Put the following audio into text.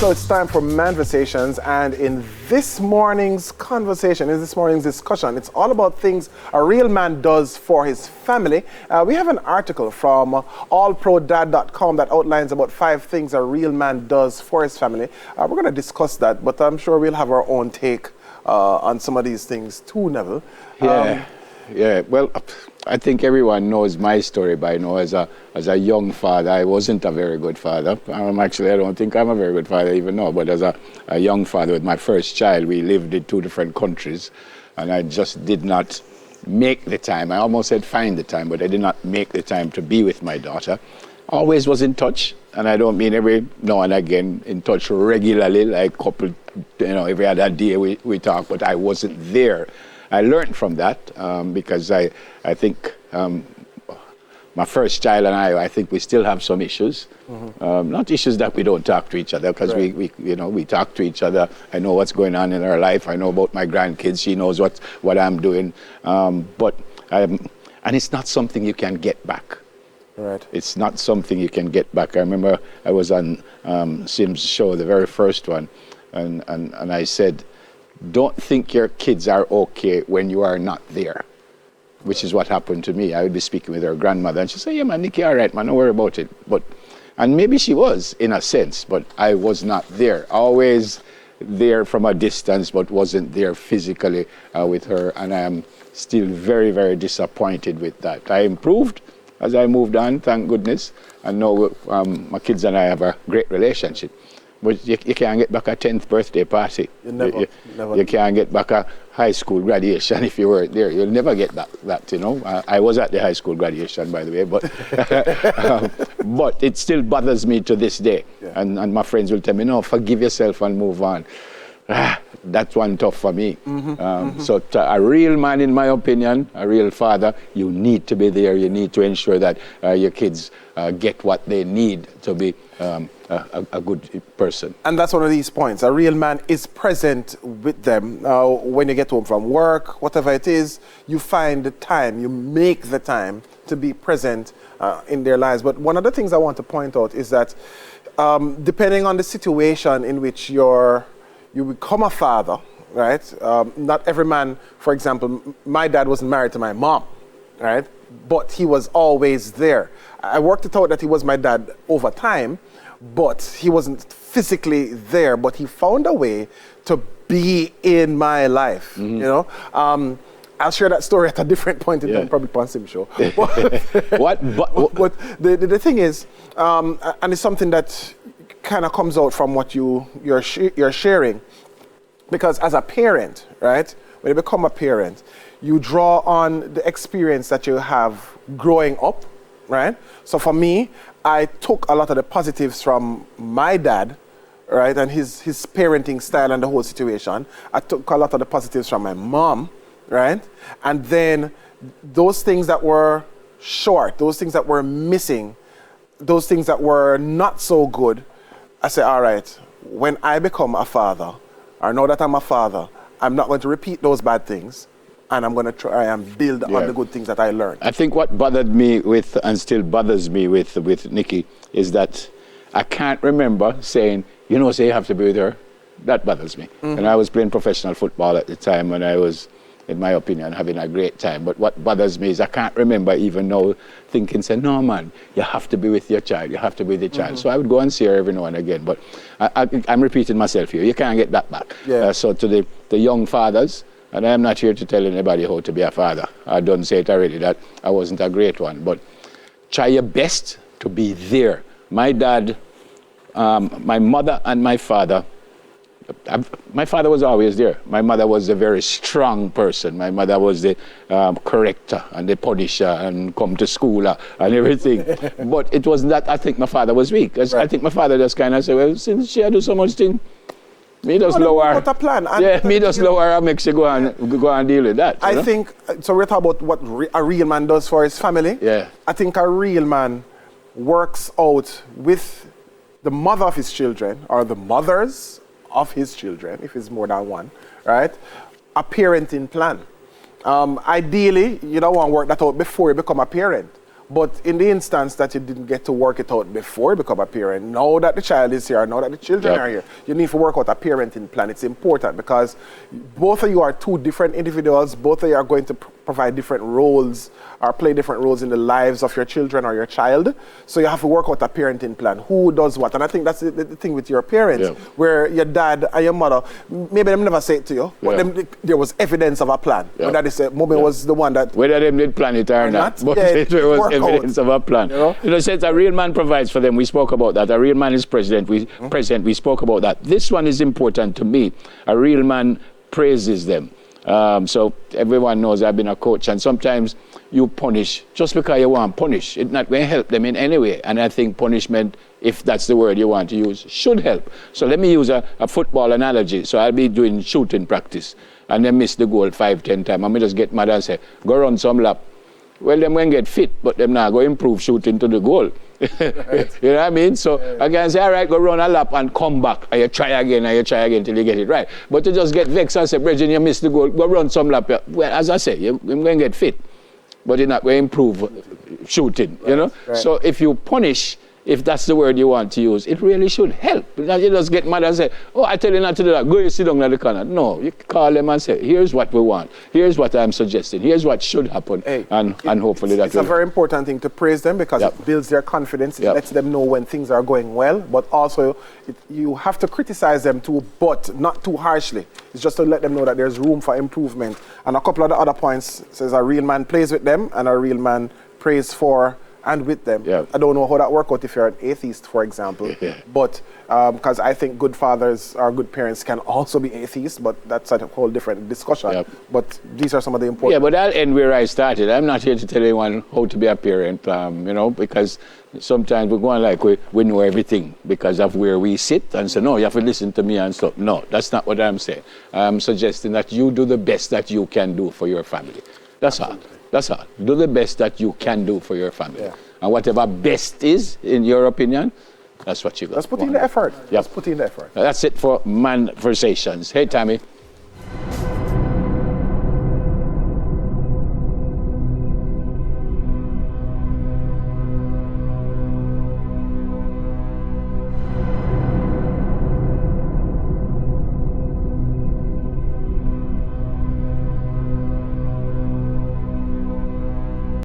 So it's time for Manversations, and in this morning's conversation, in this morning's discussion, it's all about things a real man does for his family. We have an article from allprodad.com that outlines about 5 things a real man does for his family. We're going to discuss that, but I'm sure we'll have our own take on some of these things too, Neville. Yeah. Well, I think everyone knows my story by now. As a young father, I wasn't a very good father. Actually, I don't think I'm a very good father even now. But as a young father with my first child, we lived in 2 different countries, and I just did not make the time. I almost said find the time, but I did not make the time to be with my daughter. Always was in touch, and I don't mean every now and again in touch regularly, like couple, every other day we talk, but I wasn't there. I learned from that because I think my first child and I think we still have some issues. Mm-hmm. Not issues that we don't talk to each other, because we talk to each other. I know what's going on in our life. I know about my grandkids. She knows what I'm doing. And it's not something you can get back. Right. It's not something you can get back. I remember I was on Sim's show, the very first one, and I said, don't think your kids are okay when you are not there, which is what happened to me. I would be speaking with her grandmother, and she'd say, yeah, man, Nikki, all right, man, don't worry about it. And maybe she was, in a sense, but I was not there. Always there from a distance, but wasn't there physically with her, and I am still very, very disappointed with that. I improved as I moved on, thank goodness, and now my kids and I have a great relationship. But you can't get back a 10th birthday party. Never. You can't get back a high school graduation if you weren't there. You'll never get back that, I was at the high school graduation, by the way, but but it still bothers me to this day. Yeah. And my friends will tell me, no, forgive yourself and move on. That's one tough for me. So a real man, in my opinion, a real father, you need to be there. You need to ensure that your kids get what they need to be a good person. And that's one of these points. A real man is present with them. When you get home from work, whatever it is, you find the time, you make the time to be present in their lives. But one of the things I want to point out is that depending on the situation in which you become a father, right? Not every man, for example, my dad wasn't married to my mom, right? But he was always there. I worked it out that he was my dad over time, but he wasn't physically there, but he found a way to be in my life, I'll share that story at a different point in time, probably on Sim's show. But the thing is, and it's something that kind of comes out from what you're sharing, because as a parent, right, when you become a parent, you draw on the experience that you have growing up, right? So for me, I took a lot of the positives from my dad, right, and his parenting style and the whole situation. I took a lot of the positives from my mom, right? And then those things that were short, those things that were missing, those things that were not so good, I say, all right, when I become a father, or know that I'm a father, I'm not going to repeat those bad things, and I'm going to try and build on the good things that I learned. I think what bothered me with, and still bothers me with Nikki, is that I can't remember saying, say you have to be with her. That bothers me. Mm-hmm. And I was playing professional football at the time when I was, in my opinion, having a great time. But what bothers me is I can't remember even now thinking, say, no, man, you have to be with your child. You have to be with your child. So I would go and see her every now and again. But I'm repeating myself here. You can't get that back. Yeah. So to the young fathers, and I'm not here to tell anybody how to be a father. I don't say it already that I wasn't a great one. But try your best to be there. My dad, my mother and my father, my father was always there. My mother was a very strong person. My mother was the corrector and the punisher and come to school and everything. But it was that I think my father was weak. Right. I think my father just kind of said, well, since she do so much thing, me just lower. What a plan. Me just lower and make you go and deal with that. I think, so we're talking about what a real man does for his family. Yeah. I think a real man works out with the mother of his children, or the mothers of his children, if it's more than one, right? A parenting plan. Ideally, you don't want to work that out before you become a parent. But in the instance that you didn't get to work it out before you become a parent, now that the child is here, now that the children are here, you need to work out a parenting plan. It's important because both of you are two different individuals. Both of you are going to provide different roles or play different roles in the lives of your children or your child. So you have to work out a parenting plan. Who does what? And I think that's the thing with your parents, where your dad and your mother, maybe them never say it to you, but there was evidence of a plan. Your daddy said, Mommy was the one that... Whether them did plan it or not, but there was evidence of a plan. You know, since a real man provides for them, we spoke about that. A real man is president, we spoke about that. This one is important to me. A real man praises them. So everyone knows I've been a coach, and sometimes you punish just because you want to punish. It's not going to help them in any way. And I think punishment, if that's the word you want to use, should help. So let me use a football analogy. So I'll be doing shooting practice and then miss the goal 5, 10 times. And I just get mad and say, go run some lap. Well, them going to get fit, but them not going to improve shooting to the goal. Right. You know what I mean? So I can say, all right, go run a lap and come back. And you try again till you get it right. But to just get vexed and say, Bridget, you missed the goal, go run some lap. Well, as I say, you're going to get fit, but you're not going to improve shooting, you know? Right. So if you punish, if that's the word you want to use, it really should help. Now you just get mad and say, oh, I tell you not to do that, go you sit down in the corner. No, you call them and say, here's what we want, here's what I'm suggesting, here's what should happen, and hopefully that will. It's a very important thing to praise them because it builds their confidence, it lets them know when things are going well, but also you have to criticize them too, but not too harshly. It's just to let them know that there's room for improvement. And a couple of the other points says a real man plays with them and a real man prays for and with them. I don't know how that works out if you're an atheist, for example, but because I think good fathers or good parents can also be atheists, but that's a whole different discussion. But these are some of the important... but I'll end where I started. I'm not here to tell anyone how to be a parent, you know, because sometimes we're going like we know everything because of where we sit and say, no, you have to listen to me and stuff. No, that's not what I'm saying. I'm suggesting that you do the best that you can do for your family. That's all. That's all. Do the best that you can do for your family. And whatever best is, in your opinion, that's what you got. Let's put in the effort. Let's put in the effort. That's it for Man Conversations. Hey, Tammy.